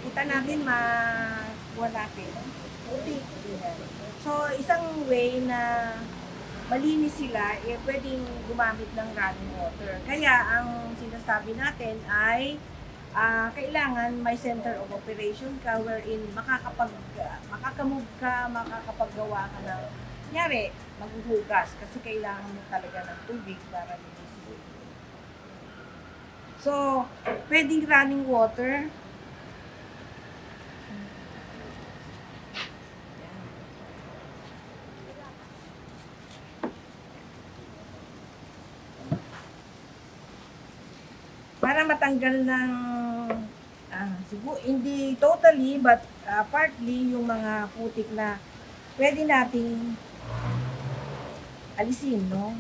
Kita natin makuha natin. Putik. So, isang way na malinis sila, pwedeng gumamit ng running water. Kaya, ang sinasabi natin ay kailangan may center of operation ka wherein makakamove ka, makakapaggawa ka ng kunyari, maghuhugas kasi kailangan mo talaga ng tubig para linisin. So, pwedeng running water. Para matanggal ng siguro hindi totally but partly yung mga putik na pwede nating alisin, no?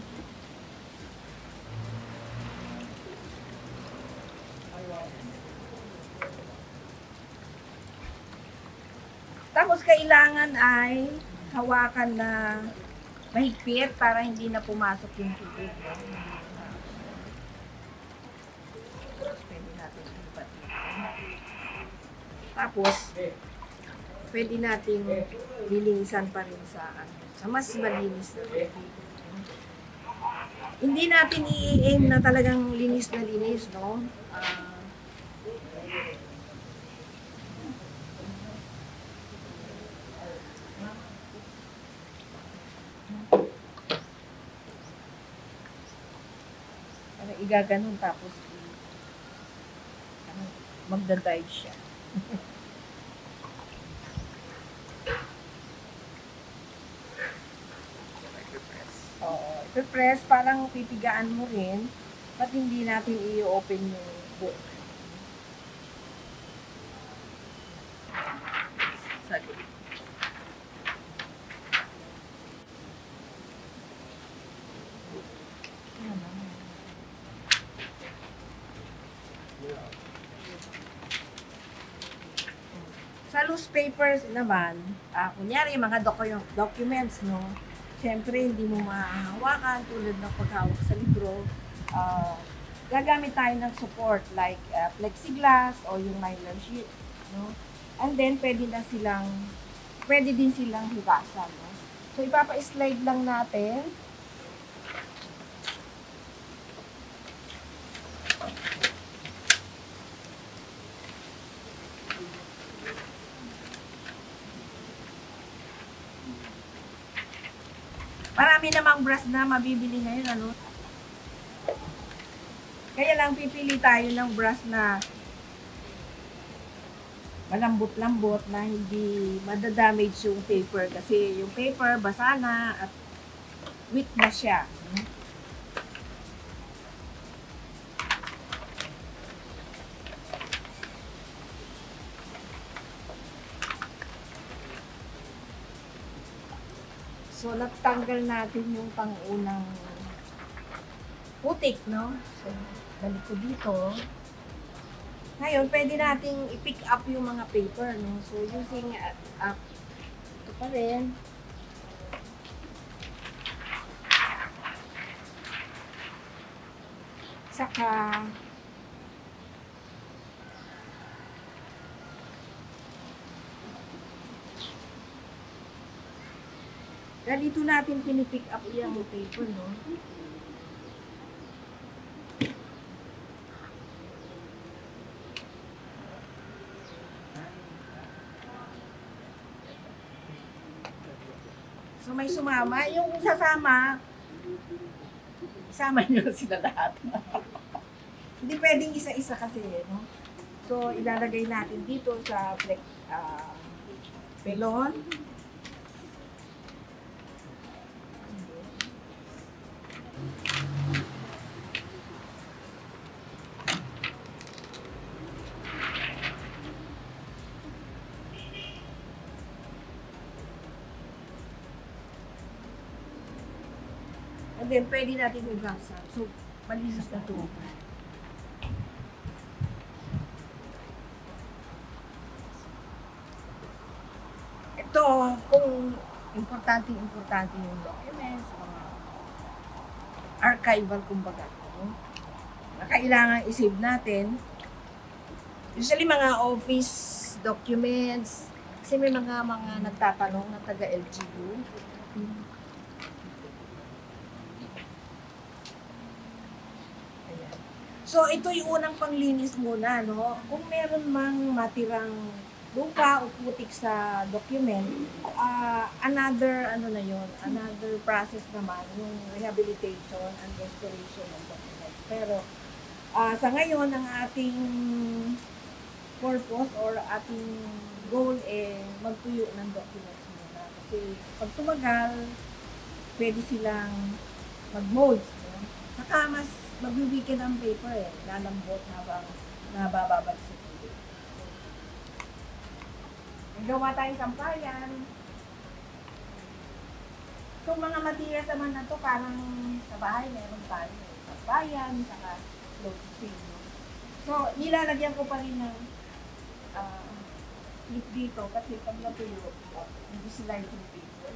Tapos kailangan ay hawakan na mahigpit para hindi na pumasok yung tubig. Pwede natin ibat. Tapos, pwede natin lilinisan pa rin sa mas malinis na tubig. Hindi natin i-aim na talagang linis na linis, no? Igaganon tapos magda-dive siya. Oo, i-press parang pipigaan mo rin at hindi natin i-open yung book. Saglit. Sa loose papers naman, kunyari mga documents, no? Siyempre, hindi mo mahahawakan tulad ng paghawak sa libro. Gagamit tayo ng support like plexiglass o yung nylon sheet, no? And then, pwede din silang hugasan, no? So, ipapa-slide lang natin. Marami namang brush na mabibili ngayon, ano? Kaya lang pipili tayo ng brush na malambot-lambot na hindi madadamage yung paper kasi yung paper basa na at weak na siya. So, natanggal natin yung pang-unang putik, no? So, balik ko dito. Ngayon, pwede nating i-pick up yung mga paper, no? So, using ito pa rin. Saka, dito natin pinipick up yung paper, no? So, may sumama. Yung sasama, isama nyo sila lahat. Hindi pwedeng isa-isa kasi, no? So, ilalagay natin dito sa pelon. And then, pwede natin hugasan. So, malinis na ito. Ito, kung importante yung documents, archival kumbaga. No? Na kailangan i-save natin. Usually mga office documents, kasi may mga nagtatanong na taga LGU. Ayan. So ito yung unang panglinis muna, no? Kung meron mang matirang lupa o putik sa document, another process naman, yung rehabilitation and restoration ng document. Pero sa ngayon, ang ating purpose or ating goal magtuyo ng documents muna. Kasi pag tumagal, pwede silang mag-molds. No? Saka mas magbibikin ang paper lalambot habang nabababad sa tubig. Gawa tayong kampayan. Kung mga materials naman na to, parang sa bahay meron tayo. Kampayan, saka load screen. So, nilalagyan ko pa rin ng clip dito kasi pag natuyo, hindi slide yung paper.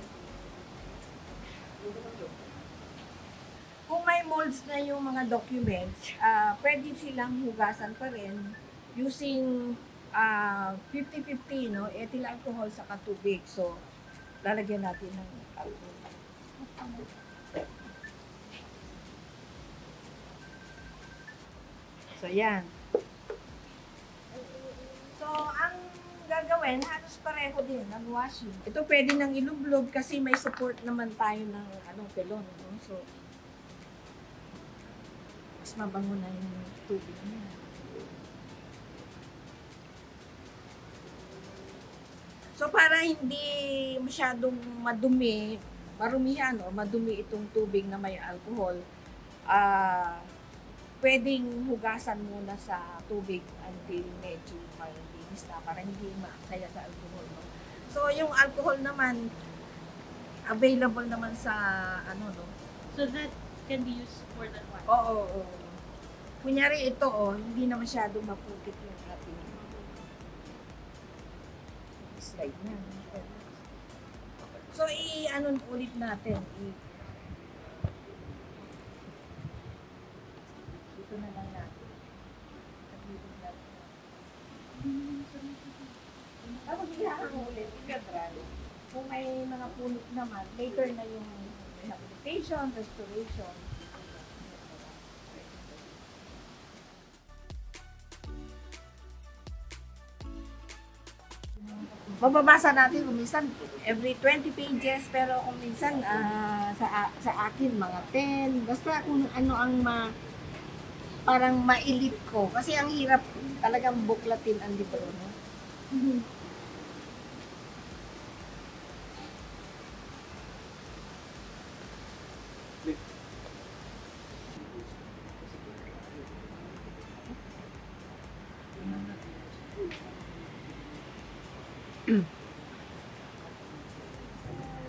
Kung may molds na yung mga documents, pwede silang hugasan pa rin using 50-50, no? Ethyl alcohol sa tubig. So, lalagyan natin ng alcohol. So, yan. So, ang gagawin, halos pareho din, ng washing. Ito pwede nang ilublob kasi may support naman tayo ng pelon. No? So, mas mabango na yung tubig niya. So, para hindi masyadong marumihan o madumi itong tubig na may alcohol, pwedeng hugasan muna sa tubig until medyo malinis na para hindi maaksaya sa alcohol. No? So, yung alcohol naman, available naman sa no? So that can be used for that one? Oo. Kunyari ito, hindi na masyadong mapukit yung ating slide na. So, ulit natin. Dito na lang natin. Tapos ihahang ulit, i-dry. Kung may mga punot naman, later na yung rehabilitation, restoration. Mababasa natin kung minsan every 20 pages, pero kung minsan sa akin mga 10. Basta kung ano ang parang mailit ko. Kasi ang hirap talagang buklatin ang libro. No?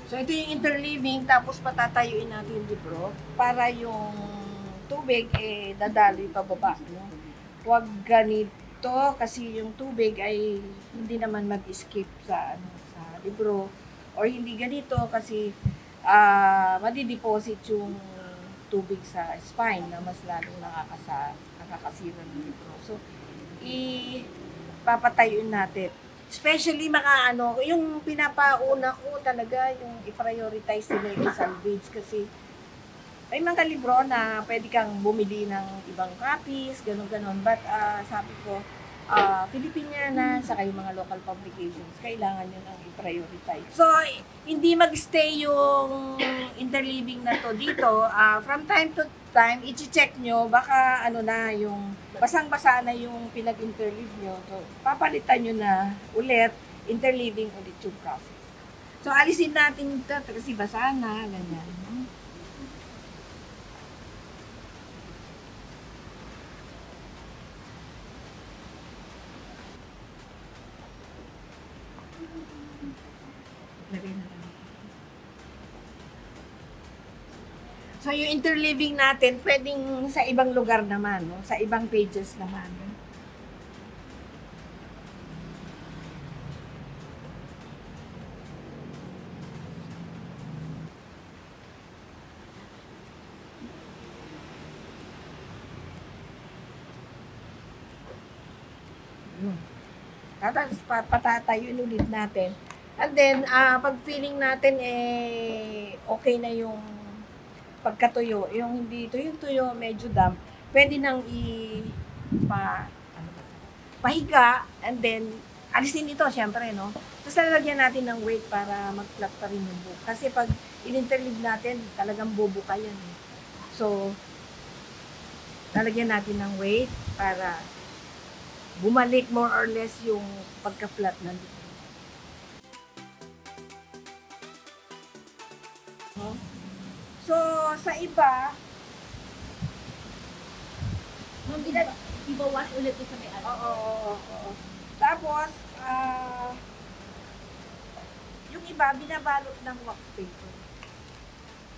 So, ito yung interleaving, tapos patatayuin natin yung libro para yung tubig dadaloy pababa. No? Huwag ganito kasi yung tubig ay hindi naman mag-escape sa libro, or hindi ganito kasi madideposit yung tubig sa spine na mas lalong nakakasira ng libro. So, papatayuin natin. Especially mga yung pinapauna ko talaga, yung i-prioritize nila yung salvage kasi may mga libro na pwede kang bumili ng ibang copies, gano'n-gano'n. But sabi ko, Filipiniana, saka yung mga local publications, kailangan yun ang i-prioritize. So, hindi mag-stay yung interleaving na to dito. From time to time, i-check nyo, baka yung basang-basa na yung pinag-interleave nyo. So, papalitan nyo na ulit, interleaving ulit yung process. So, alisin natin ito kasi basa na, ganyan. So, yung interleaving natin, pwedeng sa ibang lugar naman, no? Sa ibang pages naman. Yun. Tapos patatayuin ulit natin. And then, pag feeling natin okay na yung pagkatuyo, yung hindi tuyo-tuyo, medyo damp, pwede nang pahiga, and then, alisin ito, syempre, no? Tapos lalagyan natin ng weight para mag-flat pa rin yung buhok. Kasi pag in-interleave natin, talagang bubuka yan. So, lalagyan natin ng weight para bumalik more or less yung pagka-flat ng dito. So, sa iba, Iba wash ulit sa may ano. oo. Tapos, yung iba, binabalot ng wax paper.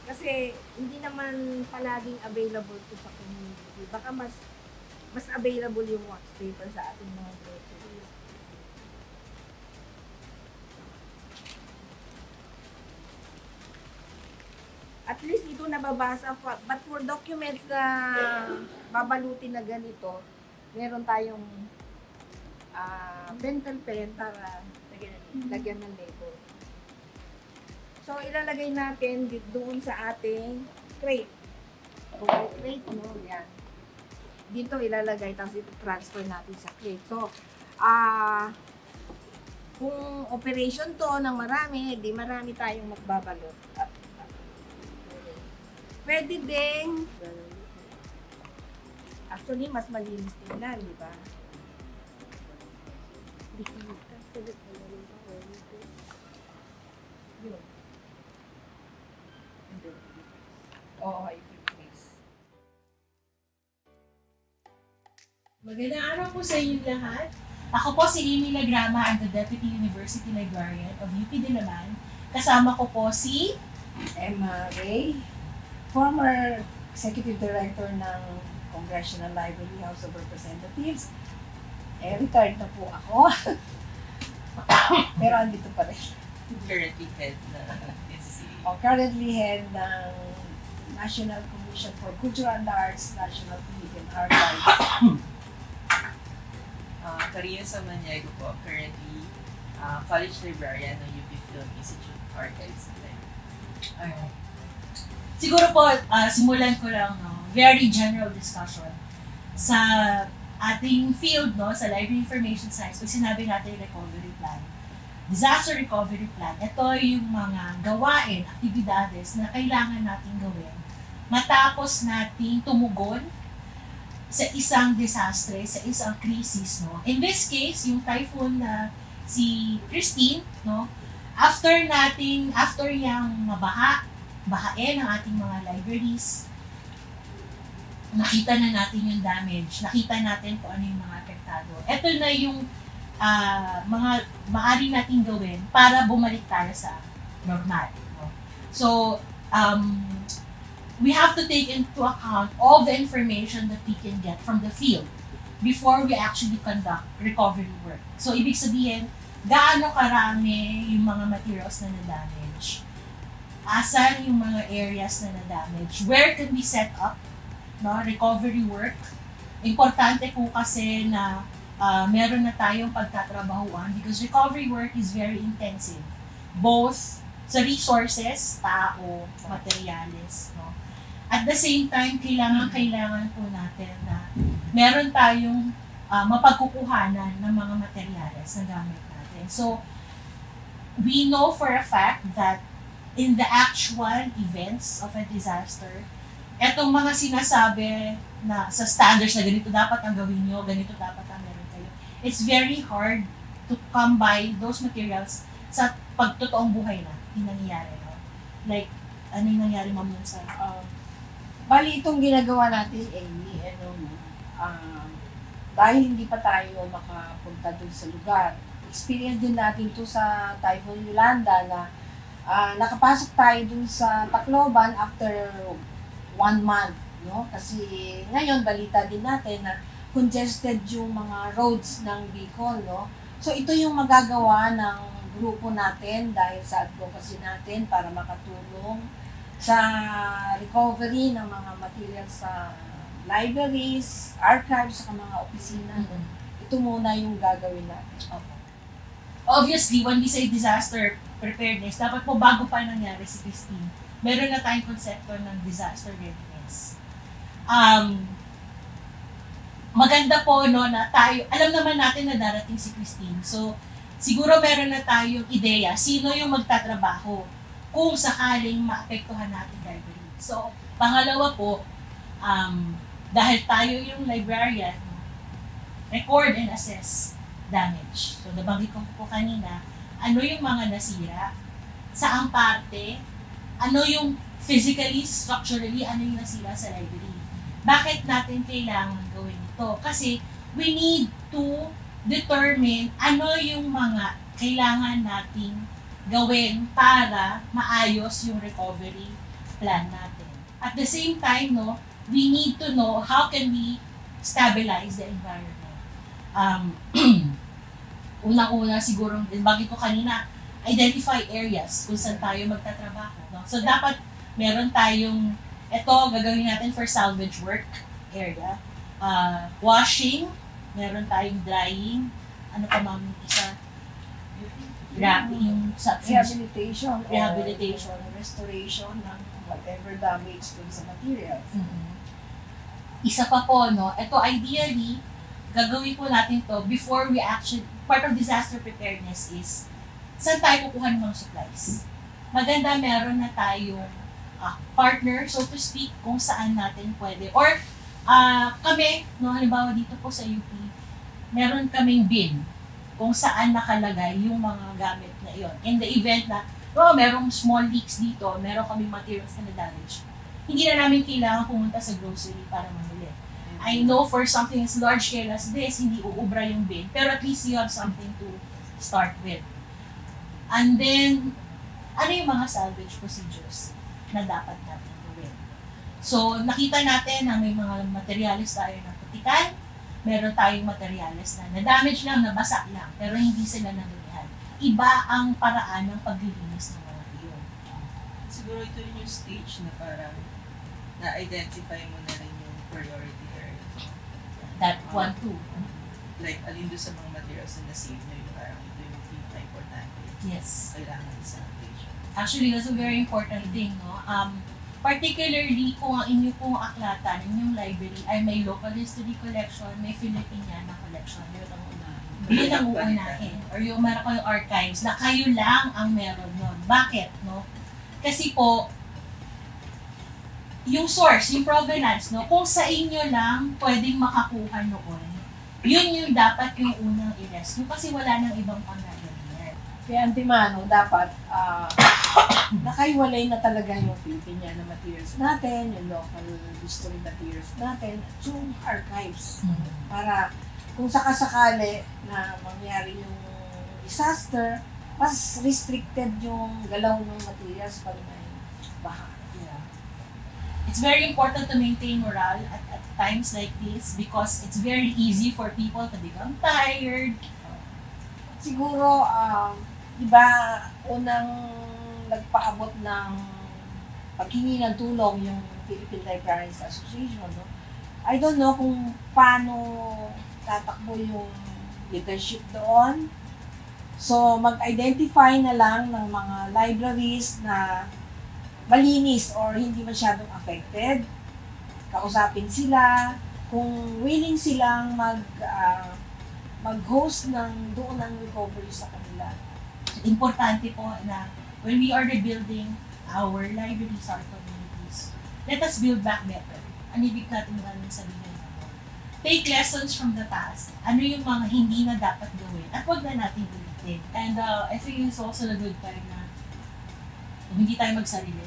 Kasi, hindi naman palaging available to sa community. Baka mas available yung wax paper sa ating mga groceries. At least ito nababasa pa. But for documents na babalutin na ganito, meron tayong pentel pen para lagyan ng label. So, ilalagay natin doon sa ating crate. Crate, no? Yan. Dito ilalagay, tapos ito transfer natin sa crate. So, kung operation to ng marami, di marami tayong magbabalot. Pwede ding, actually, mas malinis tingnan, di ba? Yun. Oo, i-freeze. Magandang araw po sa inyong lahat. Ako po si Amy Lagrama, I'm the Deputy University Librarian of UP Diliman. Kasama ko po si Emma Ray, former Executive Director ng Congressional Library House of Representatives. Retired na po ako. Pero andito pa rin. Currently head na NCC. Currently head ng National Commission for Culture and Arts, National Philippine Archives. Karina Samaniego po, currently college librarian ng UP Film Institute Archives. Alright. Siguro po, simulan ko lang, no, very general discussion. Sa ating field, no, sa Library Information Science, pag sinabi natin recovery plan, disaster recovery plan, ito yung mga gawain, aktibidades na kailangan natin gawin matapos nating tumugon sa isang desastre, sa isang crisis, no. In this case, yung typhoon na si Christine, no, after yang bahain ang ating mga libraries, nakita na natin yung damage, nakita natin kung ano yung mga apektado. Ito na yung mga maaari nating gawin para bumalik tayo sa normal. No? So, we have to take into account all the information that we can get from the field before we actually conduct recovery work. So, ibig sabihin, gaano karami yung mga materials na na-damage? Asan yung mga areas na na-damage? Where can we set up, no, recovery work? Importante po kasi na meron na tayong pagtatrabahuan because recovery work is very intensive. Both sa resources, tao, materyales. No? At the same time, kailangan po natin na meron tayong mapagkukuhanan ng mga materyales na gamit natin. So, we know for a fact that in the actual events of a disaster, etong mga sinasabi na sa standards na ganito dapat ang gawin nyo, ganito dapat ang meron kayo, it's very hard to come by those materials sa pagtotoong buhay na yung nangyayari. No? Like, ano yung nangyari ma'am yun sa... Bali itong ginagawa natin, Amy, dahil hindi pa tayo makapunta dun sa lugar. Experience din natin to sa Typhoon Yolanda na nakapasok tayo dun sa Tacloban after 1 month, no? Kasi ngayon balita din natin na congested yung mga roads ng Bicol, no? So ito yung magagawa ng grupo natin dahil sa advocacy natin para makatulong sa recovery ng mga materials sa libraries, archives, sa mga opisina. Ito ito muna yung gagawin natin. Opo. Obviously, when we say disaster preparedness, dapat po bago pa nangyari si Christine, meron na tayong konsepto ng disaster readiness. Maganda po no na tayo, alam naman natin na darating si Christine. So, siguro meron na tayong ideya sino yung magtatrabaho kung sakaling maapektuhan natin library. So, pangalawa po, dahil tayo yung librarian, record and assess damage. So, nabanggit ko po kanina, ano yung mga nasira, saang parte, ano yung physically, structurally, ano yung nasira sa library. Bakit natin kailangan gawin ito? Kasi we need to determine ano yung mga kailangan nating gawin para maayos yung recovery plan natin. At the same time, no, we need to know how can we stabilize the environment. Unang-una siguro, bagay ko kanina, identify areas kung saan tayo magtatrabaho. No? So dapat meron tayong, ito gagawin natin for salvage work area. Washing, meron tayong drying, ano pa ma'am isa? Wrapping, Rehabilitation, Rehabilitation. or restoration ng whatever damage dun sa materials. Isa pa po, no, ito ideally, gagawin po natin to before we actually, part of disaster preparedness is, saan tayo kukuha ng mga supplies? Maganda meron na tayong partner, so to speak, kung saan natin pwede. Or, kami, no, halimbawa dito po sa UP, meron kaming bin kung saan nakalagay yung mga gamit na iyon. In the event na, merong small leaks dito, meron kaming materials na damage, hindi na namin kailangan pumunta sa grocery para mamili. I know for something as large scale as this, hindi uubra yung bin, pero at least you have something to start with. And then, ano yung mga salvage procedures na dapat natin gawin? So, nakita natin na may mga materials tayo na putikan, meron tayong materials na na-damage lang, nabasa lang, pero hindi sila nadumihan. Iba ang paraan ng paglilinis ng mga iyon. Siguro ito yung stage na parang na-identify mo na rin yung priority areas. That one too. Like, alin doon sa mga materials na na-save nyo, yung parang ito yung pinaka-importante. Yes. Kailangan sa salvation. Actually, that's a very important thing, no? Particularly kung ang inyo pong aklatan, inyong library ay may local history collection, may Filipiniana collection. Yun ang uunahin. Or yung meron kayong archives na kayo lang ang meron nun. Bakit, no? Kasi po, yung source, yung provenance, no? Kung sa inyo lang pwedeng makakuha noon, yun yung dapat yung unang i-rescue kasi wala nang ibang pangalan. Kaya antimano, dapat nakaiwalay na talaga yung Filipiniana materials natin, yung local history materials natin, at yung archives. Para kung sakasakali na mangyari yung disaster, mas restricted yung galaw ng materials pag may baha. Yeah. It's very important to maintain morale at times like this because it's very easy for people to become tired. Siguro, iba unang nagpaabot ng paghingi ng tulong yung Philippine Librarians Association, no? I don't know kung paano tatakbo yung leadership doon. So, mag-identify na lang ng mga libraries na malinis or hindi masyadong affected. Kausapin sila kung willing silang mag-host ng doon ng recovery sa kanila. Importante po na when we are rebuilding our libraries, our communities, let us build back better. Ano ibig natin namin sabihin? Take lessons from the past. Ano yung mga hindi na dapat gawin at wag na natin ulitin. And I think it's also a good time na kung hindi tayo magsarili,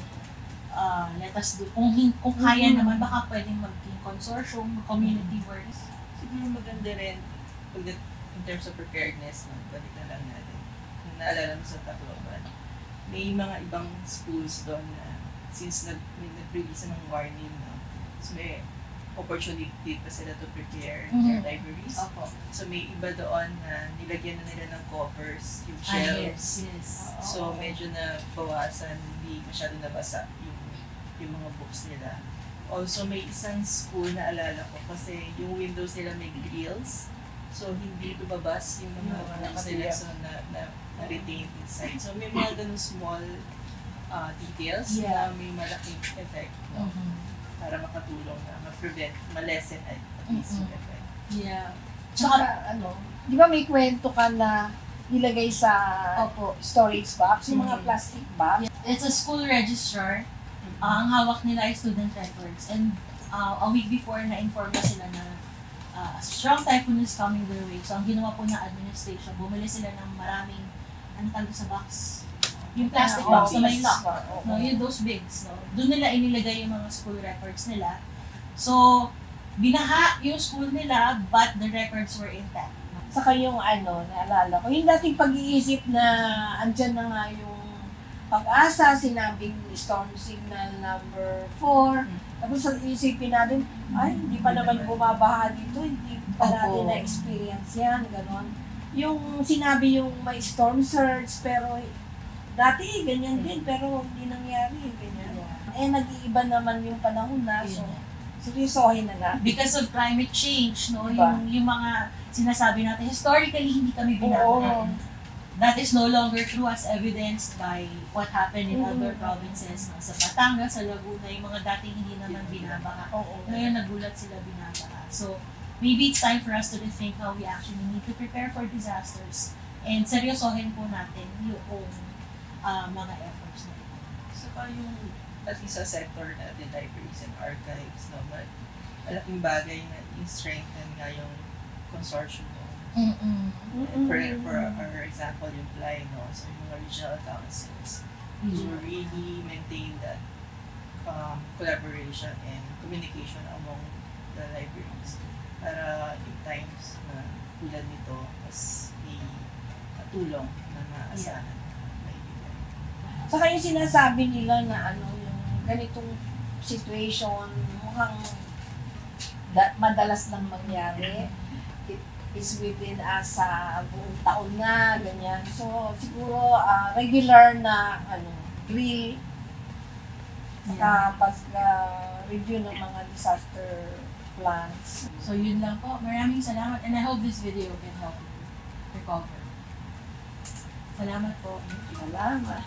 let us do. Kung kaya naman, baka pwedeng maging consortium, community works. Siguro maganda rin in terms of preparedness, no? Balik na lang natin. Kung naalala mo sa Tacloban, may mga ibang schools doon na since nag-release ng warning, no? So may opportunity pa sila to prepare their libraries. Opo. So may iba doon na nilagyan na nila ng covers, yung shelves. Yes. So medyo na bawasan, hindi masyado nabasa yung mga books nila. Also may isang school na alala ko kasi yung windows nila may grills. So, hindi lumabas yung mga rules nila so na retain inside. So, may mga ganun small details na may malaking effect, no? Para makatulong na ma-prevent, ma-lessen at least yung effect. Yeah. Tsaka, di ba may kwento ka na nilagay sa storage box, yung mga plastic box? It's a school registrar. Ang hawak nila ay student records. And a week before, na-inform na sila na a strong typhoon is coming their way. So, ang ginawa po ng administration, bumili sila ng maraming, ano tawag sa box? Yung plastic box na may lock. No, yung those bigs. No? Doon nila inilagay yung mga school records nila. So, binaha yung school nila, but the records were intact. Saka yung naalala ko, yung dating pag-iisip na andyan na nga yung Pag-asa, sinabing storm signal number 4. Tapos isipin natin, ay, hindi pa naman bumabaha dito, hindi pa natin na-experience yan, gano'n. Yung sinabi yung may storm surge, pero dati ganyan din, pero hindi nangyari, ganyan. Eh, nag-iiba naman yung panahon na, so seryosohin na nga. Because of climate change, no? Diba? Yung mga sinasabi natin, historically, hindi kami binabaha. That is no longer true as evidenced by what happened in other provinces. Sa Batangas, sa Laguna, yung mga dating hindi naman binabaha. Ngayon, nagulat sila binabaha. So, maybe it's time for us to rethink how we actually need to prepare for disasters and seryosohin po natin yung mga efforts na ito. Saka yung, at least sa sector natin, libraries and archives, no, malaking bagay na i-strengthen nga yung consortium. For example, yung PLAI, no? So yung mga regional councils to really maintain that collaboration and communication among the libraries para in times na tulad nito, mas may tulong na maasahan maibigay. Saka yung sinasabi nila na yung ganitong situation mukhang madalas lang mangyari. Is within sa buong taon na, ganyan. So, siguro, regular na, drill, saka pag-review ng mga disaster plans. So, yun lang po. Maraming salamat and I hope this video can help you recover. Salamat po. Salamat.